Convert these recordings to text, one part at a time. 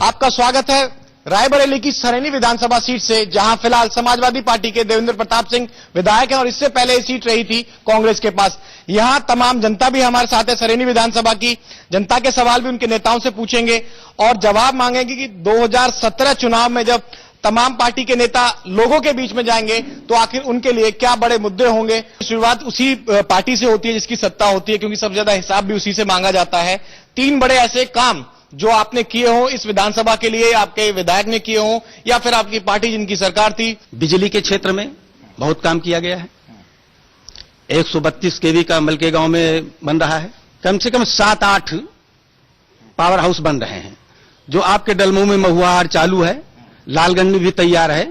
आपका स्वागत है रायबरेली की सरेनी विधानसभा सीट से, जहां फिलहाल समाजवादी पार्टी के देवेंद्र प्रताप सिंह विधायक हैं और इससे पहले ये सीट रही थी कांग्रेस के पास। यहां तमाम जनता भी हमारे साथ है। सरेनी विधानसभा की जनता के सवाल भी उनके नेताओं से पूछेंगे और जवाब मांगेंगे कि 2017 चुनाव में जब तमाम पार्टी के नेता लोगों के बीच में जाएंगे तो आखिर उनके लिए क्या बड़े मुद्दे होंगे। शुरुआत उसी पार्टी से होती है जिसकी सत्ता होती है, क्योंकि सबसे ज्यादा हिसाब भी उसी से मांगा जाता है। 3 बड़े ऐसे काम जो आपने किए हो इस विधानसभा के लिए, आपके विधायक ने किए हो या फिर आपकी पार्टी जिनकी सरकार थी। बिजली के क्षेत्र में बहुत काम किया गया है। 132 केवी का मलके गांव में बन रहा है। कम से कम 7-8 पावर हाउस बन रहे हैं। जो आपके डलमऊ में महुआहार चालू है, लालगंज में भी तैयार है,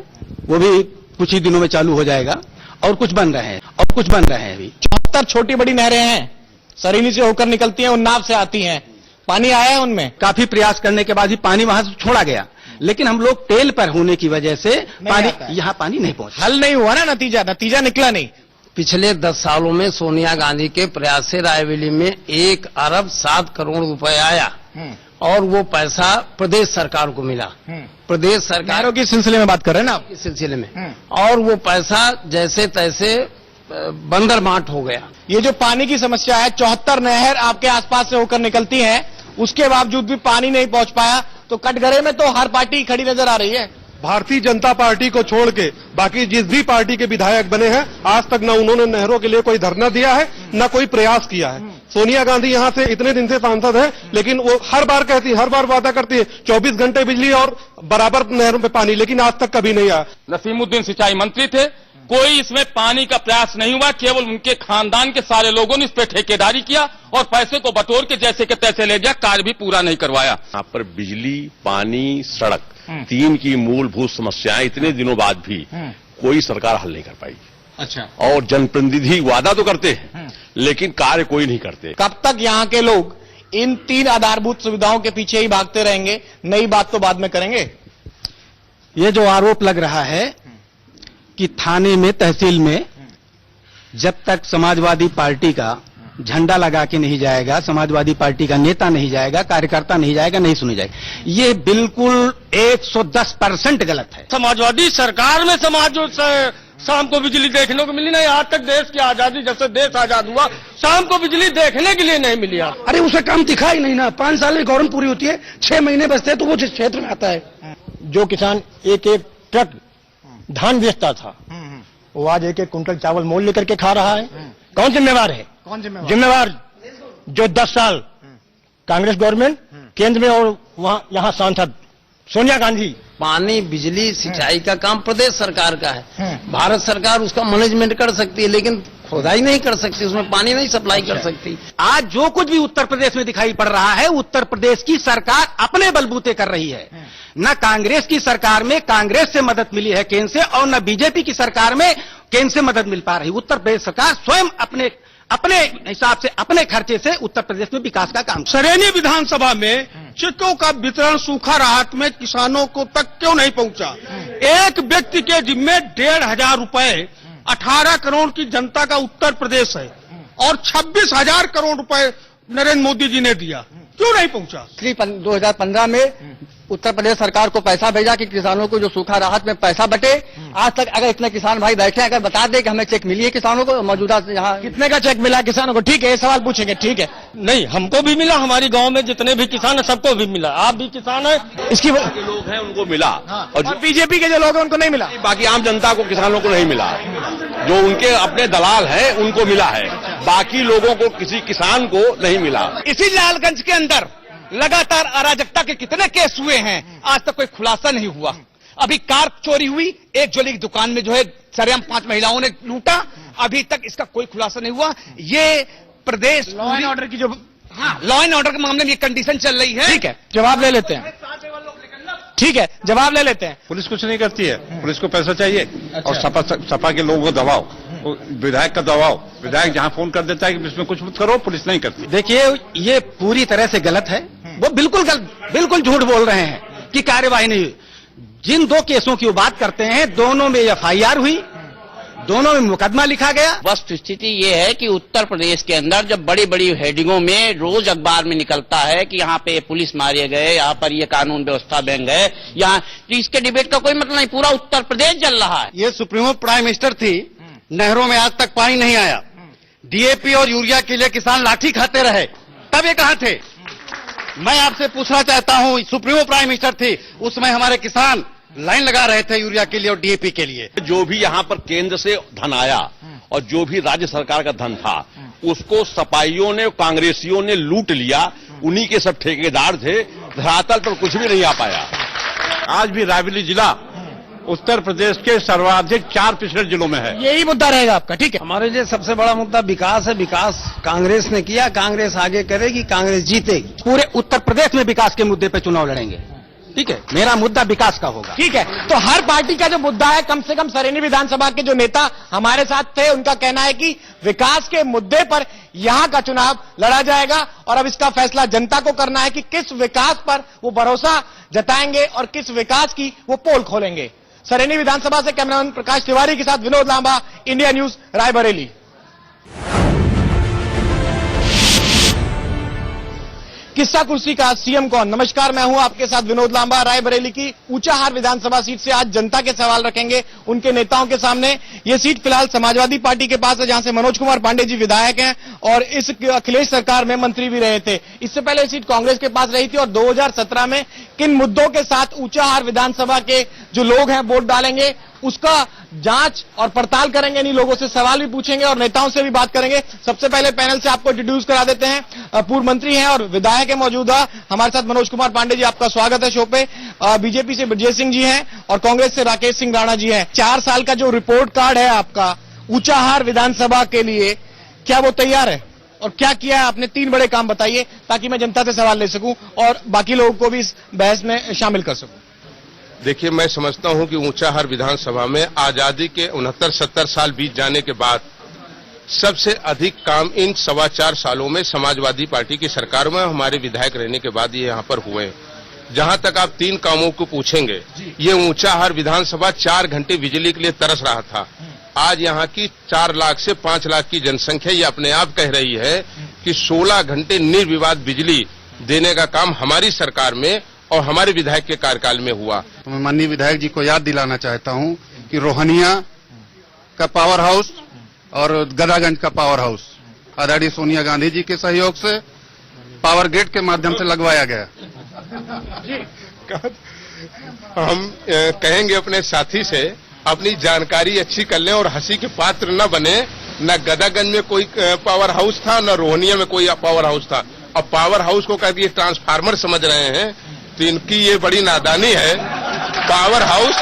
वो भी कुछ ही दिनों में चालू हो जाएगा। और कुछ बन रहे हैं अभी। 74 छोटी बड़ी नहरें हैं, सरेनी से होकर निकलती हैं, उन्नाव से आती हैं। पानी आया है उनमें? काफी प्रयास करने के बाद ही पानी वहां से छोड़ा गया, लेकिन हम लोग टेल पर होने की वजह से यहाँ पानी नहीं पहुंचा। हल नहीं हुआ ना, नतीजा निकला नहीं। पिछले 10 सालों में सोनिया गांधी के प्रयास से रायबरेली में 1 अरब 7 करोड़ रुपए आया और वो पैसा प्रदेश सरकार को मिला। प्रदेश सरकारों के सिलसिले में बात कर रहे हैं ना आप? इस सिलसिले में, और वो पैसा जैसे तैसे बंदर बांट हो गया। ये जो पानी की समस्या है, 74 नहर आपके आसपास से होकर निकलती हैं, उसके बावजूद भी पानी नहीं पहुंच पाया, तो कटघरे में तो हर पार्टी खड़ी नजर आ रही है। भारतीय जनता पार्टी को छोड़ के बाकी जिस भी पार्टी के विधायक बने हैं, आज तक न उन्होंने नहरों के लिए कोई धरना दिया है, न कोई प्रयास किया है। सोनिया गांधी यहाँ से इतने दिन से सांसद है, लेकिन वो हर बार वादा करती है 24 घंटे बिजली और बराबर नहरों पे पानी, लेकिन आज तक कभी नहीं आया। नसीमुद्दीन सिंचाई मंत्री थे, कोई इसमें पानी का प्रयास नहीं हुआ। केवल उनके खानदान के सारे लोगों ने इस पे ठेकेदारी किया और पैसे को बटोर के जैसे के तैसे ले गया, कार्य भी पूरा नहीं करवाया। यहाँ पर बिजली, पानी, सड़क 3 की मूलभूत समस्याएं इतने दिनों बाद भी कोई सरकार हल नहीं कर पाई। अच्छा। और जनप्रतिनिधि वादा तो करते हैं लेकिन कार्य कोई नहीं करते। कब तक यहाँ के लोग इन 3 आधारभूत सुविधाओं के पीछे ही भागते रहेंगे? नई बात तो बाद में करेंगे। ये जो आरोप लग रहा है कि थाने में, तहसील में जब तक समाजवादी पार्टी का झंडा लगा के नहीं जाएगा, समाजवादी पार्टी का नेता नहीं जाएगा, कार्यकर्ता नहीं जाएगा, नहीं सुनी जाएगी। ये बिल्कुल 110% गलत है। समाजवादी सरकार में शाम को बिजली देखने को मिली नहीं। आज तक देश की आजादी, जब से देश आजाद हुआ, शाम को बिजली देखने के लिए नहीं मिली। अरे उसे काम दिखा ही नहीं ना। 5 साल की गवर्नमेंट पूरी होती है, 6 महीने बचते हैं तो वो जिस क्षेत्र में आता है। जो किसान एक ट्रक धान बेचता था, वो आज 1 कुंटल चावल मोल लेकर के खा रहा है। कौन जिम्मेवार है? जिम्मेवार जो 10 साल कांग्रेस गवर्नमेंट केंद्र में और वहां यहाँ सांसद सोनिया गांधी। पानी, बिजली, सिंचाई का काम प्रदेश सरकार का है। भारत सरकार उसका मैनेजमेंट कर सकती है, लेकिन खुदाई नहीं कर सकती, उसमें पानी नहीं सप्लाई कर सकती। आज जो कुछ भी उत्तर प्रदेश में दिखाई पड़ रहा है, उत्तर प्रदेश की सरकार अपने बलबूते कर रही है। न कांग्रेस की सरकार में कांग्रेस से मदद मिली है केंद्र से, और न बीजेपी की सरकार में केंद्र से मदद मिल पा रही। उत्तर प्रदेश सरकार स्वयं अपने हिसाब से, अपने खर्चे से उत्तर प्रदेश में विकास का काम। सरेनी विधानसभा में चेकों का वितरण सूखा राहत में किसानों को तक क्यों नहीं पहुंचा? एक व्यक्ति के जिम्मे 1,500 रुपए 18 करोड़ की जनता का उत्तर प्रदेश है और 26,000 करोड़ रुपए नरेंद्र मोदी जी ने दिया, क्यों नहीं पहुंचा? 2015 में उत्तर प्रदेश सरकार को पैसा भेजा कि किसानों को जो सूखा राहत में पैसा बटे। आज तक अगर इतने किसान भाई बैठे अगर बता दे कि हमें चेक मिली है किसानों को, मौजूदा यहाँ कितने का चेक मिला किसानों को? ठीक है, ये सवाल पूछेंगे। ठीक है, नहीं, हमको भी मिला, हमारी गांव में जितने भी किसान है सबको भी मिला। आप भी किसान है, इसकी लोग हैं उनको मिला। और बीजेपी के जो लोग हैं उनको नहीं मिला। बाकी आम जनता को, किसानों को नहीं मिला। जो उनके अपने दलाल हैं उनको मिला है, बाकी लोगों को, किसी किसान को नहीं मिला। इसी लालगंज के अंदर लगातार अराजकता के कितने केस हुए हैं, आज तक कोई खुलासा नहीं हुआ। अभी कार चोरी हुई, एक ज्वेलरी की दुकान में जो है सरेआम 5 महिलाओं ने लूटा, अभी तक इसका कोई खुलासा नहीं हुआ। ये प्रदेश लॉ एंड ऑर्डर की जो लॉ एंड ऑर्डर के मामले में ये कंडीशन चल रही है। ठीक है, जवाब ले लेते हैं। ठीक है, जवाब ले लेते हैं। पुलिस कुछ नहीं करती है, पुलिस को पैसा चाहिए। और सपा के लोगों को दबाओ, विधायक का दबाव। विधायक जहां फोन कर देता है कि इसमें कुछ मत करो, पुलिस नहीं करती। देखिए, ये पूरी तरह से गलत है। वो बिल्कुल झूठ बोल रहे हैं कि कार्यवाही नहीं हुई। जिन 2 केसों की वो बात करते हैं, दोनों में FIR हुई, दोनों में मुकदमा लिखा गया। वस्तु स्थिति ये है कि उत्तर प्रदेश के अंदर जब बड़ी बड़ी हेडिंगों में रोज अखबार में निकलता है कि यहाँ पे पुलिस मारे गए, यहाँ पर ये कानून व्यवस्था भंग है, यहाँ इसके डिबेट का कोई मतलब नहीं, पूरा उत्तर प्रदेश जल रहा है। ये सुप्रीमो प्राइम मिनिस्टर थी, नहरों में आज तक पानी नहीं आया, डीएपी और यूरिया के लिए किसान लाठी खाते रहे, तब ये कहां थे? मैं आपसे पूछना चाहता हूं, सुप्रीमो प्राइम मिनिस्टर थी, उस समय हमारे किसान लाइन लगा रहे थे यूरिया के लिए और डीएपी के लिए। जो भी यहाँ पर केंद्र से धन आया और जो भी राज्य सरकार का धन था, उसको सपाइयों ने, कांग्रेसियों ने लूट लिया। उन्हीं के सब ठेकेदार थे, धरातल पर कुछ भी नहीं आ पाया। आज भी रायबरेली जिला उत्तर प्रदेश के सर्वाधिक 4 पिछड़े जिलों में है। यही मुद्दा रहेगा आपका, ठीक है? हमारे लिए सबसे बड़ा मुद्दा विकास है। विकास कांग्रेस ने किया, कांग्रेस आगे करेगी, कांग्रेस जीतेगी। पूरे उत्तर प्रदेश में विकास के मुद्दे पे चुनाव लड़ेंगे, ठीक है? मेरा मुद्दा विकास का होगा। ठीक है, तो हर पार्टी का जो मुद्दा है, कम से कम सरेनी विधानसभा के जो नेता हमारे साथ थे, उनका कहना है कि विकास के मुद्दे पर यहां का चुनाव लड़ा जाएगा और अब इसका फैसला जनता को करना है कि किस विकास पर वो भरोसा जताएंगे और किस विकास की वो पोल खोलेंगे। सरेनी विधानसभा से कैमरामैन प्रकाश तिवारी के साथ विनोद लांबा, इंडिया न्यूज, रायबरेली। किस्सा कुर्सी का सीएम कौन? नमस्कार, मैं हूं आपके साथ विनोद लांबा। रायबरेली की ऊंचाहार विधानसभा सीट से आज जनता के सवाल रखेंगे उनके नेताओं के सामने। ये सीट फिलहाल समाजवादी पार्टी के पास है, जहां से मनोज कुमार पांडे जी विधायक हैं और इस अखिलेश सरकार में मंत्री भी रहे थे। इससे पहले ये सीट कांग्रेस के पास रही थी और 2017 में किन मुद्दों के साथ ऊंचाहार विधानसभा के जो लोग हैं वोट डालेंगे, उसका जांच और पड़ताल करेंगे। इन लोगों से सवाल भी पूछेंगे और नेताओं से भी बात करेंगे। सबसे पहले पैनल से आपको इंट्रोड्यूस करा देते हैं। पूर्व मंत्री हैं और विधायक है मौजूदा हमारे साथ मनोज कुमार पांडे जी, आपका स्वागत है शो पे। बीजेपी से ब्रजेश सिंह जी हैं और कांग्रेस से राकेश सिंह राणा जी हैं। 4 साल का जो रिपोर्ट कार्ड है आपका ऊंचाहार विधानसभा के लिए, क्या वो तैयार है और क्या किया है आपने? 3 बड़े काम बताइए ताकि मैं जनता से सवाल ले सकूं और बाकी लोगों को भी इस बहस में शामिल कर सकूं। देखिए, मैं समझता हूं कि ऊंचाहार विधानसभा में आजादी के 69-70 साल बीत जाने के बाद सबसे अधिक काम इन 4.25 सालों में समाजवादी पार्टी की सरकार में हमारे विधायक रहने के बाद ये यहाँ पर हुए। जहां तक आप 3 कामों को पूछेंगे, ये ऊंचाहार विधानसभा 4 घंटे बिजली के लिए तरस रहा था। आज यहाँ की 4 लाख से 5 लाख की जनसंख्या ये अपने आप कह रही है कि 16 घंटे निर्विवाद बिजली देने का काम हमारी सरकार में और हमारे विधायक के कार्यकाल में हुआ। तो मैं माननीय विधायक जी को याद दिलाना चाहता हूं कि रोहनिया का पावर हाउस और गदागंज का पावर हाउस आदरणीय सोनिया गांधी जी के सहयोग से पावर ग्रिड के माध्यम से लगवाया गया। हम कहेंगे अपने साथी से अपनी जानकारी अच्छी कर लें और हंसी के पात्र न बने। न गदागंज में कोई पावर हाउस था, न रोहनिया में कोई पावर हाउस था। अब पावर हाउस को कहती है ट्रांसफार्मर समझ रहे हैं, तो इनकी ये बड़ी नादानी है। पावर हाउस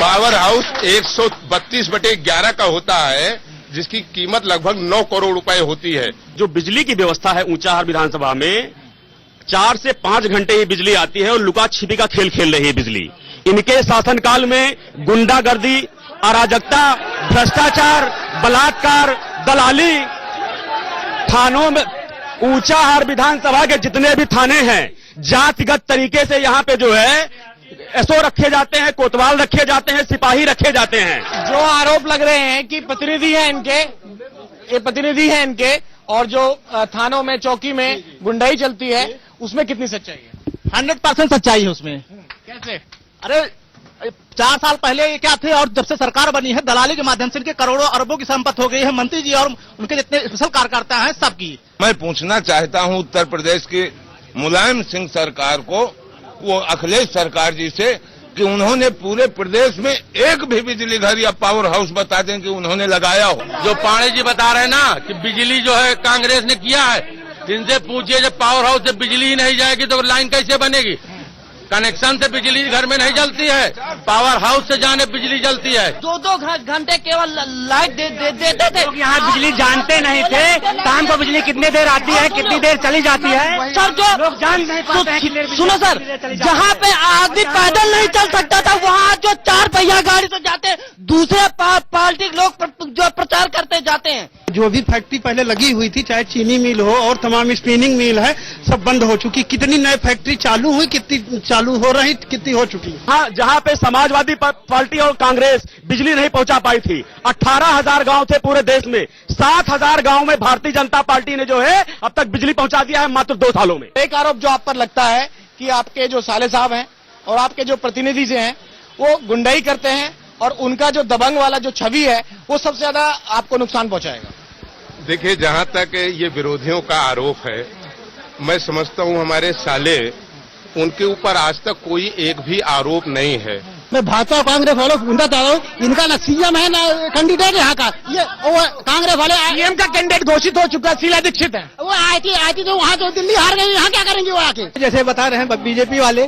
132/11 का होता है, जिसकी कीमत लगभग 9 करोड़ रुपए होती है। जो बिजली की व्यवस्था है ऊंचाहार विधानसभा में, 4 से 5 घंटे ये बिजली आती है और लुका छिपी का खेल खेल रही है बिजली। इनके शासनकाल में गुंडागर्दी, अराजकता, भ्रष्टाचार, बलात्कार, दलाली, थानों में ऊंचाहार विधानसभा के जितने भी थाने हैं, जातिगत तरीके से यहाँ पे जो है एसओ रखे जाते हैं, कोतवाल रखे जाते हैं, सिपाही रखे जाते हैं। जो आरोप लग रहे हैं कि प्रतिनिधि हैं इनके, ये प्रतिनिधि हैं इनके, और जो थानों में चौकी में गुंडाई चलती है, उसमें कितनी सच्चाई है? 100% सच्चाई है उसमें। कैसे? अरे 4 साल पहले ये क्या थे और जब से सरकार बनी है, दलाली के माध्यम से इनके करोड़ों अरबों की संपत्ति हो गई है। मंत्री जी और उनके जितने स्पेशल कार्यकर्ता हैं सबकी। मैं पूछना चाहता हूं उत्तर प्रदेश की मुलायम सिंह सरकार को, वो अखिलेश सरकार जी से, कि उन्होंने पूरे प्रदेश में एक भी बिजली घर या पावर हाउस बता दें कि उन्होंने लगाया हो। जो पांडे जी बता रहे हैं ना कि बिजली जो है कांग्रेस ने किया है, इनसे पूछिए जब पावर हाउस से बिजली ही नहीं जाएगी तो लाइन कैसे बनेगी? कनेक्शन से बिजली घर में नहीं जलती है, पावर हाउस से जाने बिजली जलती है। 2-2 घंटे केवल लाइट देते थे। यहाँ बिजली जानते नहीं थे, शाम को बिजली कितनी देर आती है, कितनी देर चली जाती है। सर, जो लोग जान नहीं पाते हैं। सुनो सर, जहाँ पे आदमी पैदल नहीं चल सकता था, वहाँ जो 4 पहिया गाड़ी से जाते, दूसरे पार्टी लोग जो प्रचार करते जाते चाहते हैं। जो भी फैक्ट्री पहले लगी हुई थी, चाहे चीनी मिल हो और तमाम स्पिनिंग मिल है, सब बंद हो चुकी। कितनी नई फैक्ट्री चालू हुई, कितनी चालू हो रही, कितनी हो चुकी। हाँ, जहाँ पे समाजवादी पार्टी और कांग्रेस बिजली नहीं पहुंचा पाई थी, 18,000 गांव थे पूरे देश में, 7,000 गांव में भारतीय जनता पार्टी ने जो है अब तक बिजली पहुंचा दिया है मात्र 2 सालों में। एक आरोप जो आप पर लगता है कि आपके जो साले साहब हैं और आपके जो प्रतिनिधि से हैं वो गुंडाई करते हैं और उनका जो दबंग वाला जो छवि है वो सबसे ज्यादा आपको नुकसान पहुंचाएगा। देखिए, जहां तक ये विरोधियों का आरोप है, मैं समझता हूं हमारे साले, उनके ऊपर आज तक कोई एक भी आरोप नहीं है। मैं भाजपा कांग्रेस वालों को गुंडा चाह रहा हूँ, इनका ना सीएम है ना कैंडिडेट यहाँ का। ये कांग्रेस वाले सीएम का कैंडिडेट घोषित हो चुका है, शीला दीक्षित है। वो आई थी जो वहाँ जो दिल्ली हार गई, यहाँ क्या करेंगे वो आके। जैसे बता रहे हैं बीजेपी वाले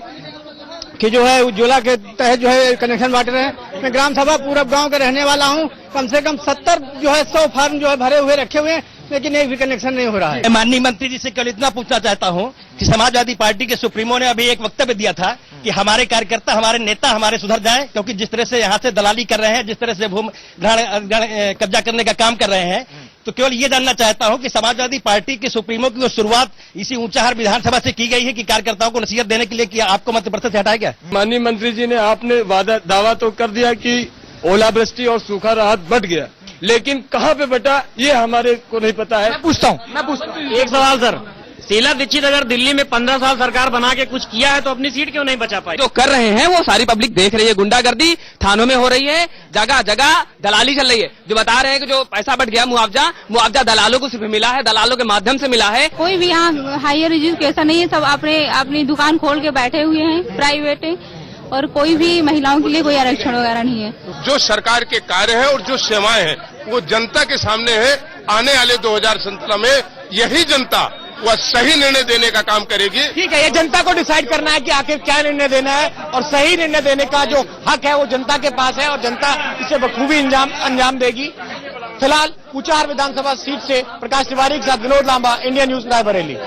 कि जो है उज्ज्वला के तहत जो है कनेक्शन बांट रहे हैं। मैं ग्राम सभा पूरब गांव का रहने वाला हूं, कम से कम 70 जो है 100 फार्म जो है भरे हुए रखे हुए हैं, लेकिन एक भी कनेक्शन नहीं हो रहा है। माननीय मंत्री जी से कल इतना पूछना चाहता हूं कि समाजवादी पार्टी के सुप्रीमो ने अभी एक वक्तव्य दिया था कि हमारे कार्यकर्ता, हमारे नेता हमारे सुधर जाएं, क्योंकि जिस तरह से यहाँ से दलाली कर रहे हैं, जिस तरह से भूमि कब्जा करने का काम कर रहे हैं, तो केवल ये जानना चाहता हूं कि समाजवादी पार्टी के सुप्रीमो की शुरुआत इसी ऊंचाहार विधानसभा से की गई है कि कार्यकर्ताओं को नसीहत देने के लिए कि आपको मंत्रिपरिषद से हटाया गया। माननीय मंत्री जी ने आपने दावा तो कर दिया कि ओलावृष्टि और सूखा राहत बढ़ गया, लेकिन कहाँ पे बटा ये हमारे को नहीं पता है। मैं पूछता हूँ एक सवाल सर, शीला दीक्षित अगर दिल्ली में 15 साल सरकार बना के कुछ किया है तो अपनी सीट क्यों नहीं बचा पाई? जो कर रहे हैं वो सारी पब्लिक देख रही है। गुंडागर्दी थानों में हो रही है, जगह जगह दलाली चल रही है। जो बता रहे हैं कि जो पैसा बढ़ गया मुआवजा दलालों को सिर्फ मिला है, दलालों के माध्यम से मिला है। कोई भी यहाँ हायर एजुकेशन नहीं है, सब अपनी दुकान खोल के बैठे हुए हैं प्राइवेट, और कोई भी महिलाओं के लिए कोई आरक्षण वगैरह नहीं है। जो सरकार के कार्य है और जो सेवाएं हैं वो जनता के सामने है। आने वाले 2017 में यही जनता वह सही निर्णय देने का काम करेगी। ठीक है, ये जनता को डिसाइड करना है कि आखिर क्या निर्णय देना है, और सही निर्णय देने का जो हक है वो जनता के पास है और जनता इसे बखूबी अंजाम देगी। फिलहाल ऊंचाहार विधानसभा सीट से प्रकाश तिवारी के साथ विनोद लांबा, इंडिया न्यूज रायबरेली।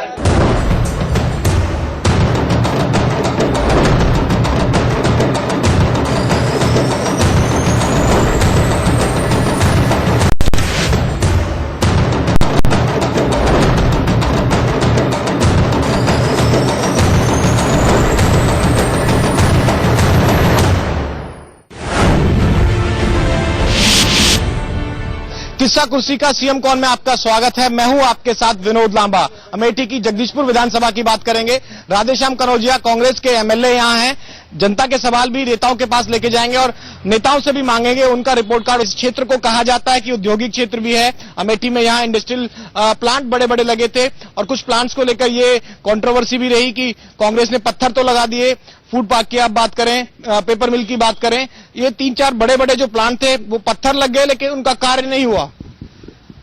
किस्सा कुर्सी का सीएम कौन में आपका स्वागत है। मैं हूं आपके साथ विनोद लांबा। अमेठी की जगदीशपुर विधानसभा की बात करेंगे। राधेश्याम कनौजिया कांग्रेस के एमएलए यहां हैं। जनता के सवाल भी नेताओं के पास लेके जाएंगे और नेताओं से भी मांगेंगे उनका रिपोर्ट कार्ड। इस क्षेत्र को कहा जाता है कि औद्योगिक क्षेत्र भी है। अमेठी में यहाँ इंडस्ट्रियल प्लांट बड़े बड़े लगे थे और कुछ प्लांट्स को लेकर ये कंट्रोवर्सी भी रही कि कांग्रेस ने पत्थर तो लगा दिए। फूड पार्क की आप बात करें, पेपर मिल की बात करें, ये 3-4 बड़े बड़े जो प्लांट थे वो पत्थर लग गए लेकिन उनका कार्य नहीं हुआ।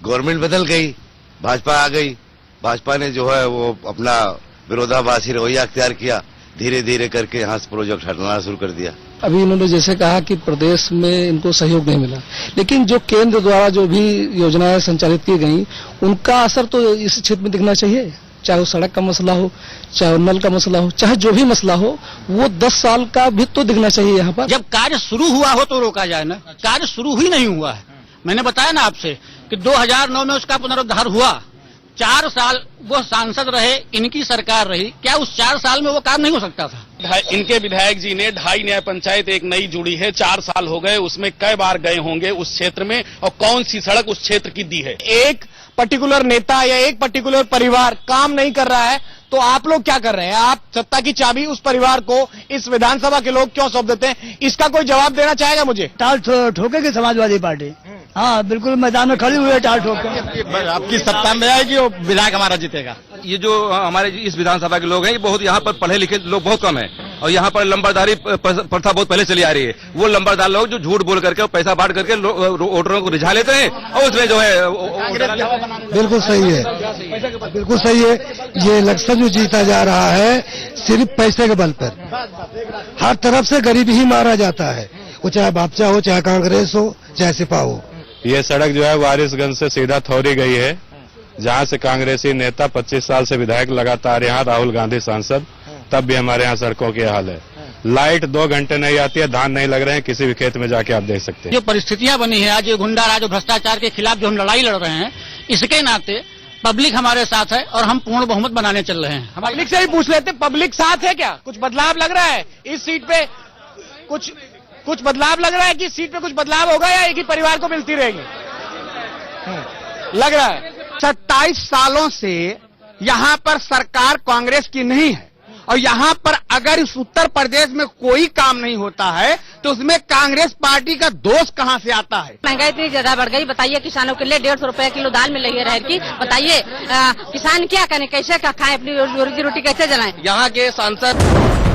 गवर्नमेंट बदल गई, भाजपा आ गई, भाजपा ने जो है वो अपना विरोधाभासी रवैया अख्तियार किया, धीरे धीरे करके यहाँ से प्रोजेक्ट हटाना शुरू कर दिया। अभी इन्होंने जैसे कहा कि प्रदेश में इनको सहयोग नहीं मिला, लेकिन जो केंद्र द्वारा जो भी योजनाएं संचालित की गई उनका असर तो इस क्षेत्र में दिखना चाहिए। चाहे वो सड़क का मसला हो, चाहे वो नल का मसला हो, चाहे जो भी मसला हो, वो 10 साल का भी तो दिखना चाहिए यहाँ पर। जब कार्य शुरू हुआ हो तो रोका जाए ना, कार्य शुरू ही नहीं हुआ है। मैंने बताया ना आपसे कि 2009 में उसका पुनरुद्धार हुआ। 4 साल वो सांसद रहे, इनकी सरकार रही, क्या उस 4 साल में वो काम नहीं हो सकता था? इनके विधायक जी ने 2.5 न्याय पंचायत एक नई जुड़ी है, 4 साल हो गए, उसमें कई बार गए होंगे उस क्षेत्र में, और कौन सी सड़क उस क्षेत्र की दी है? एक पर्टिकुलर नेता या एक पर्टिकुलर परिवार काम नहीं कर रहा है तो आप लोग क्या कर रहे हैं? आप सत्ता की चाबी उस परिवार को इस विधानसभा के लोग क्यों सौंप देते हैं? इसका कोई जवाब देना चाहेगा मुझे? टाल ठोकेगी समाजवादी पार्टी। हाँ बिल्कुल, मैदान में खड़ी हुई है टाल ठोक के। आपकी सत्ता में आएगी और विधायक हमारा जीतेगा। ये जो हमारे इस विधानसभा के लोग हैं, ये बहुत यहाँ पर पढ़े लिखे लोग बहुत कम है और यहाँ पर लंबरदारी प्रथा बहुत पहले चली आ रही है। वो लंबरदार लोग जो झूठ बोल करके और पैसा बांट करके वोटरों को रिझा लेते हैं और उसमें जो है बिल्कुल सही है, बिल्कुल सही है। ये इलेक्शन जो जीता जा रहा है सिर्फ पैसे के बल पर, हर तरफ से गरीब ही मारा जाता है, वो चाहे भाजपा हो, चाहे कांग्रेस हो, चाहे सिपा हो। ये सड़क जो है वारिसगंज से सीधा थौरी गई है, जहाँ से कांग्रेसी नेता 25 साल से विधायक लगातार यहाँ, राहुल गांधी सांसद, तब भी हमारे यहाँ सड़कों की हाल है। लाइट 2 घंटे नहीं आती है, धान नहीं लग रहे हैं, किसी भी खेत में जाके आप देख सकते हैं। जो परिस्थितियां बनी है आज, ये गुंडा राज और भ्रष्टाचार के खिलाफ जो हम लड़ाई लड़ रहे हैं, इसके नाते पब्लिक हमारे साथ है और हम पूर्ण बहुमत बनाने चल रहे हैं। पब्लिक से ही पूछ लेते, पब्लिक साथ है क्या? कुछ बदलाव लग रहा है इस सीट पे? कुछ बदलाव लग रहा है कि इस सीट पे कुछ बदलाव होगा या एक ही परिवार को मिलती रहेगी? लग रहा है 27 सालों से यहाँ पर सरकार कांग्रेस की नहीं है, और यहाँ पर अगर इस उत्तर प्रदेश में कोई काम नहीं होता है तो उसमें कांग्रेस पार्टी का दोष कहाँ से आता है? महंगाई इतनी ज्यादा बढ़ गई, बताइए किसानों के लिए 150 रुपए किलो दाल मिल रही है अरहर की। बताइए किसान क्या करें, कैसे खाएं, अपनी रोजी रोटी कैसे जलाएं? यहाँ के सांसद